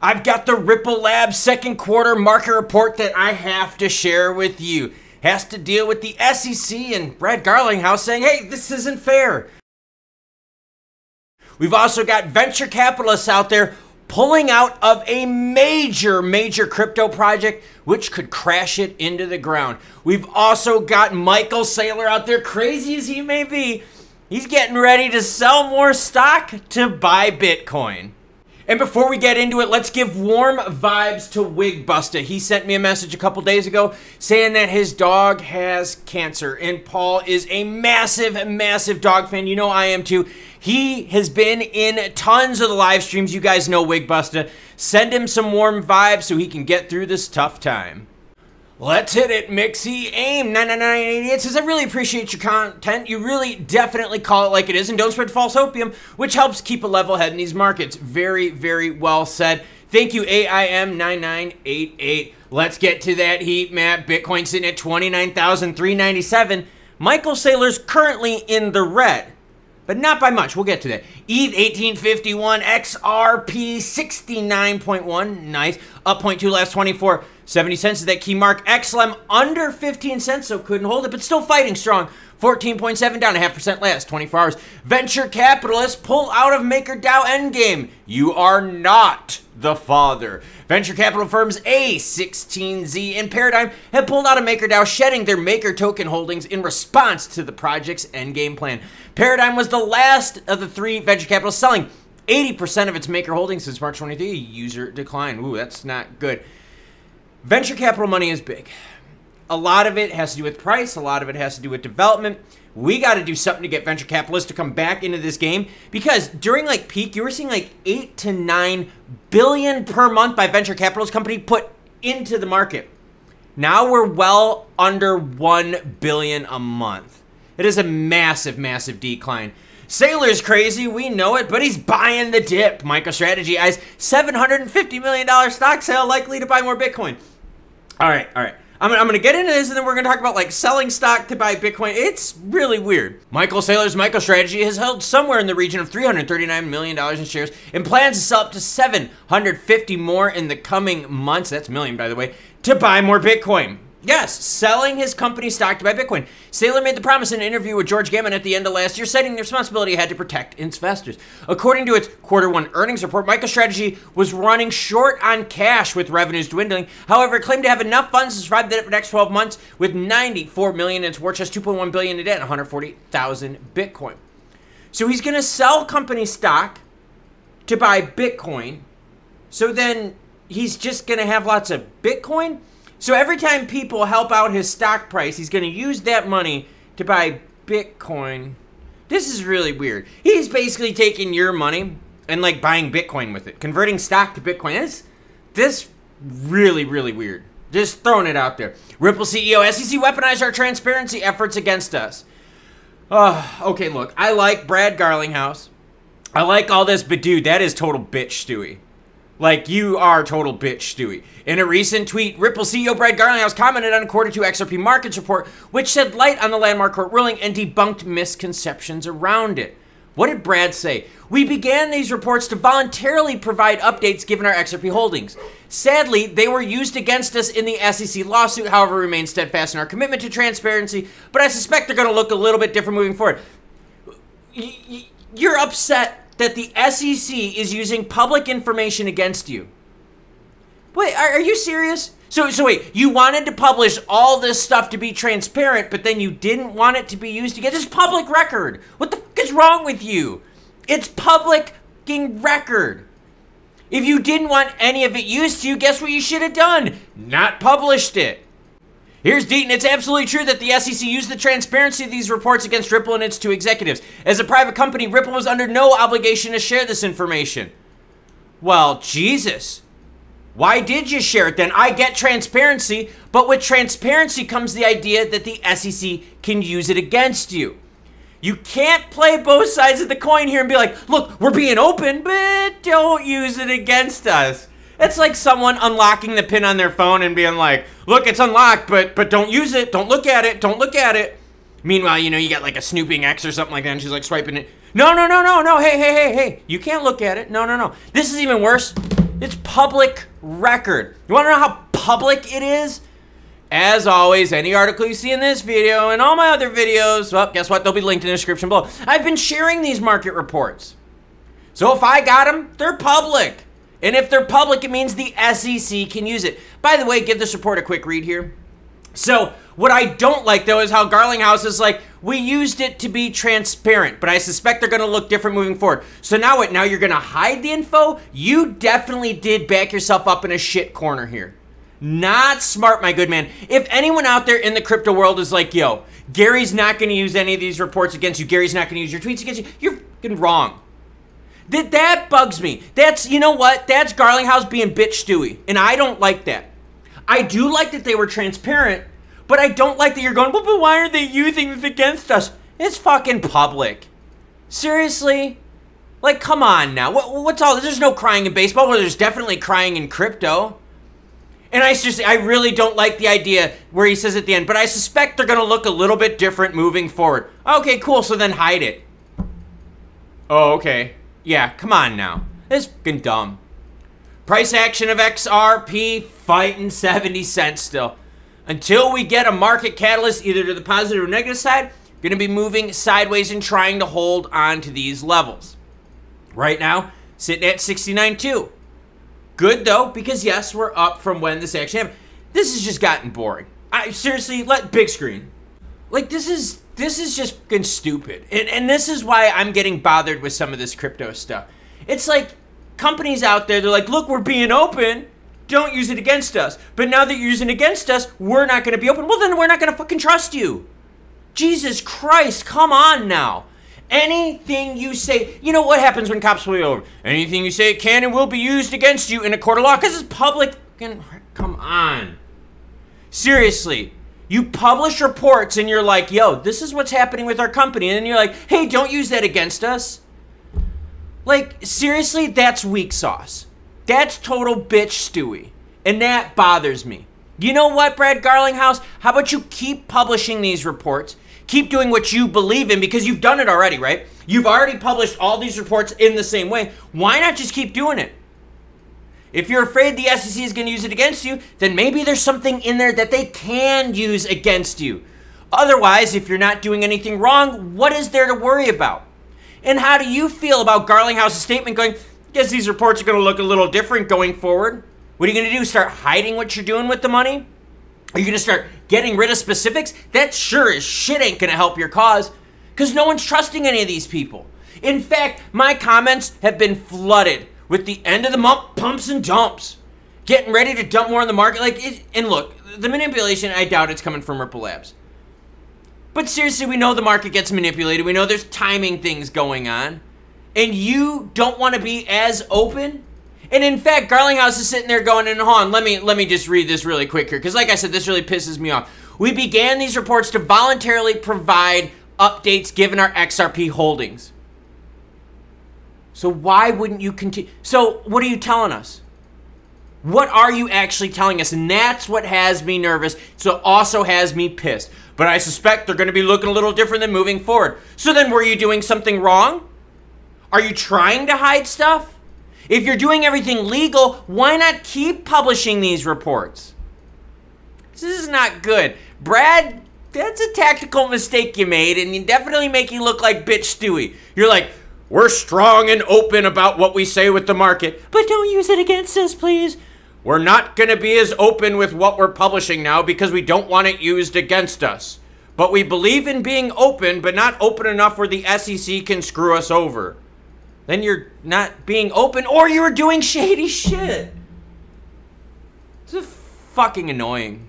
I've got the Ripple Labs second quarter market report that I have to share with you. Has to deal with the SEC and Brad Garlinghouse saying, hey, this isn't fair. We've also got venture capitalists out there pulling out of a major crypto project, which could crash it into the ground. We've also got Michael Saylor out there, crazy as he may be. He's getting ready to sell more stock to buy Bitcoin. And before we get into it, let's give warm vibes to Wigbusta. He sent me a message a couple days ago saying that his dog has cancer. And Paul is a massive dog fan. You know I am too. He has been in tons of the live streams. You guys know Wigbusta. Send him some warm vibes so he can get through this tough time. Let's hit it, Mixie. Aim 99988 says, I really appreciate your content. You really definitely call it like it is and don't spread false opium, which helps keep a level head in these markets. Very well said. Thank you, AIM9988. Let's get to that heat map. Bitcoin sitting at 29,397. Michael Saylor's currently in the red, but not by much. We'll get to that. ETH 1851, XRP 69.1, nice. Up 0.2 last 24. 70 cents is that key mark. XLM under 15 cents, so couldn't hold it, but still fighting strong. 14.7 down, 0.5% last 24 hours. Venture capitalists pull out of MakerDAO endgame. You are not the father. Venture capital firms A16Z and Paradigm have pulled out of MakerDAO, shedding their Maker token holdings in response to the project's endgame plan. Paradigm was the last of the three venture capitalists selling 80% of its Maker holdings since March 23. User decline. Ooh, that's not good. Venture capital money is big. A lot of it has to do with price. A lot of it has to do with development. We got to do something to get venture capitalists to come back into this game, because during like peak, you were seeing like 8 to 9 billion per month by venture capitalist company put into the market. Now we're well under 1 billion a month. It is a massive decline. Saylor's crazy, we know it, but he's buying the dip. MicroStrategy eyes $750 million stock sale likely to buy more Bitcoin. All right. I'm going to get into this, and then we're going to talk about like selling stock to buy Bitcoin. It's really weird. Michael Saylor's MicroStrategy has held somewhere in the region of $339 million in shares and plans to sell up to 750 more in the coming months. That's million, by the way, to buy more Bitcoin. Yes, selling his company stock to buy Bitcoin. Saylor made the promise in an interview with George Gammon at the end of last year, citing the responsibility it had to protect its investors. According to its Q1 earnings report, MicroStrategy was running short on cash with revenues dwindling. However, it claimed to have enough funds to survive the next 12 months with $94 million in its war chest, $2.1 billion in debt, and 140,000 Bitcoin. So he's going to sell company stock to buy Bitcoin. So then he's just going to have lots of Bitcoin? So every time people help out his stock price, he's going to use that money to buy Bitcoin. This is really weird. He's basically taking your money and like buying Bitcoin with it, converting stock to Bitcoin. This really weird. Just throwing it out there. Ripple CEO, SEC weaponized our transparency efforts against us. Okay, look, I like Brad Garlinghouse. I like all this, but dude, that is total bitch, Stewie. Like, you are total bitch, Stewie. In a recent tweet, Ripple CEO Brad Garlinghouse commented on a Q2 XRP markets report, which shed light on the landmark court ruling and debunked misconceptions around it. What did Brad say? We began these reports to voluntarily provide updates given our XRP holdings. Sadly, they were used against us in the SEC lawsuit, however, we remain steadfast in our commitment to transparency, but I suspect they're going to look a little bit different moving forward. You're upset that the SEC is using public information against you. Wait, are you serious? So wait, you wanted to publish all this stuff to be transparent, but then you didn't want it to be used against this public record. What the fuck is wrong with you? It's public fucking record. If you didn't want any of it used to you, guess what you should have done? Not published it. Here's Deaton. It's absolutely true that the SEC used the transparency of these reports against Ripple and its two executives. As a private company, Ripple was under no obligation to share this information. Well, Jesus. Why did you share it then? I get transparency, but with transparency comes the idea that the SEC can use it against you. You can't play both sides of the coin here and be like, look, we're being open, but don't use it against us. It's like someone unlocking the pin on their phone and being like, look, it's unlocked, but don't use it. Don't look at it. Don't look at it. Meanwhile, you know, you got like a snooping X or something like that, and she's like swiping it. No, no, no, no, no. Hey. You can't look at it. No. This is even worse. It's public record. You want to know how public it is? As always, any article you see in this video and all my other videos, well, guess what? They'll be linked in the description below. I've been sharing these market reports. So if I got them, they're public. And if they're public, it means the SEC can use it. By the way, give this report a quick read here. So what I don't like, though, is how Garlinghouse is like, we used it to be transparent, but I suspect they're going to look different moving forward. So now what? Now you're going to hide the info? You definitely did back yourself up in a shit corner here. Not smart, my good man. If anyone out there in the crypto world is like, yo, Gary's not going to use any of these reports against you, Gary's not going to use your tweets against you, you're fucking wrong. That bugs me. That's, you know what? That's Garlinghouse being bitch Stewie, and I don't like that. I do like that they were transparent, but I don't like that you're going, well, but why are they using this against us? It's fucking public. Seriously? Like, come on now. What's all this? There's no crying in baseball, but there's definitely crying in crypto. And I really don't like the idea where he says at the end, but I suspect they're going to look a little bit different moving forward. Okay, cool, so then hide it. Oh, okay. Yeah, come on now. This is fucking dumb. Price action of XRP fighting 70 cents still. Until we get a market catalyst either to the positive or negative side, going to be moving sideways and trying to hold on to these levels. Right now, sitting at 69.2. Good though, because yes, we're up from when this action happened. This has just gotten boring. Seriously, big screen. Like this is just fucking stupid. And this is why I'm getting bothered with some of this crypto stuff. It's like companies out there, they're like, look, we're being open. Don't use it against us. But now that you're using it against us, we're not going to be open. Well, then we're not going to fucking trust you. Jesus Christ, come on now. Anything you say, you know what happens when cops pull you over? Anything you say can and will be used against you in a court of law because it's public. Come on. Seriously, you publish reports and you're like, yo, this is what's happening with our company. And then you're like, hey, don't use that against us. Like, seriously, that's weak sauce. That's total bitch Stewie. And that bothers me. You know what, Brad Garlinghouse? How about you keep publishing these reports? Keep doing what you believe in because you've done it already, right? You've already published all these reports in the same way. Why not just keep doing it? If you're afraid the SEC is going to use it against you, then maybe there's something in there that they can use against you. Otherwise, if you're not doing anything wrong, what is there to worry about? And how do you feel about Garlinghouse's statement going, guess these reports are going to look a little different going forward? What are you going to do? Start hiding what you're doing with the money? Are you going to start getting rid of specifics? That sure as shit ain't going to help your cause because no one's trusting any of these people. In fact, my comments have been flooded with the end of the month pumps and dumps. Getting ready to dump more on the market. And look, the manipulation, I doubt it's coming from Ripple Labs. But seriously, we know the market gets manipulated. We know there's timing things going on. And you don't want to be as open? And in fact, Garlinghouse is sitting there going, and hold on, let me just read this really quick here. Because like I said, this really pisses me off. We began these reports to voluntarily provide updates given our XRP holdings. So why wouldn't you continue? So what are you telling us? What are you actually telling us? And that's what has me nervous. So it also has me pissed. But I suspect they're going to be looking a little different than moving forward. So then were you doing something wrong? Are you trying to hide stuff? If you're doing everything legal, why not keep publishing these reports? This is not good. Brad, that's a tactical mistake you made, and you definitely make you look like bitch Stewie. You're like, we're strong and open about what we say with the market, but don't use it against us, please. We're not going to be as open with what we're publishing now because we don't want it used against us. But we believe in being open, but not open enough where the SEC can screw us over. Then you're not being open or you're doing shady shit. This is fucking annoying.